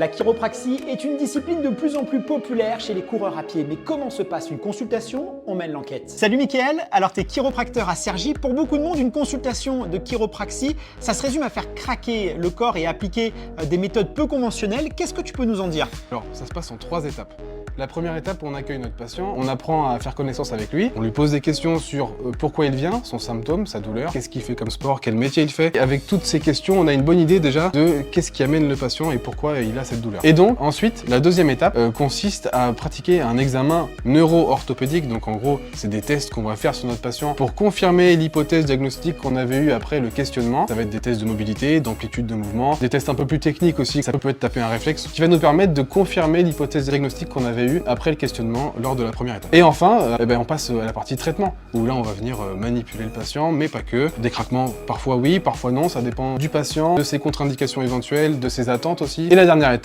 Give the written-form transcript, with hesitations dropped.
La chiropraxie est une discipline de plus en plus populaire chez les coureurs à pied. Mais comment se passe une consultation? On mène l'enquête. Salut Mickaël, alors t'es chiropracteur à Cergy. Pour beaucoup de monde, une consultation de chiropraxie, ça se résume à faire craquer le corps et appliquer des méthodes peu conventionnelles. Qu'est-ce que tu peux nous en dire? Alors, ça se passe en 3 étapes. La première étape, on accueille notre patient, on apprend à faire connaissance avec lui, on lui pose des questions sur pourquoi il vient, son symptôme, sa douleur, qu'est-ce qu'il fait comme sport, quel métier il fait. Et avec toutes ces questions, on a une bonne idée déjà de qu'est-ce qui amène le patient et pourquoi il a cette douleur. Et donc, ensuite, la deuxième étape consiste à pratiquer un examen neuro-orthopédique. Donc en gros, c'est des tests qu'on va faire sur notre patient pour confirmer l'hypothèse diagnostique qu'on avait eue après le questionnement. Ça va être des tests de mobilité, d'amplitude de mouvement, des tests un peu plus techniques aussi, ça peut être taper un réflexe, qui va nous permettre de confirmer l'hypothèse diagnostique qu'on avait eue après le questionnement lors de la première étape. Et enfin, on passe à la partie traitement, où là on va venir manipuler le patient, mais pas que. Des craquements, parfois oui, parfois non, ça dépend du patient, de ses contre-indications éventuelles, de ses attentes aussi. Et la dernière étape,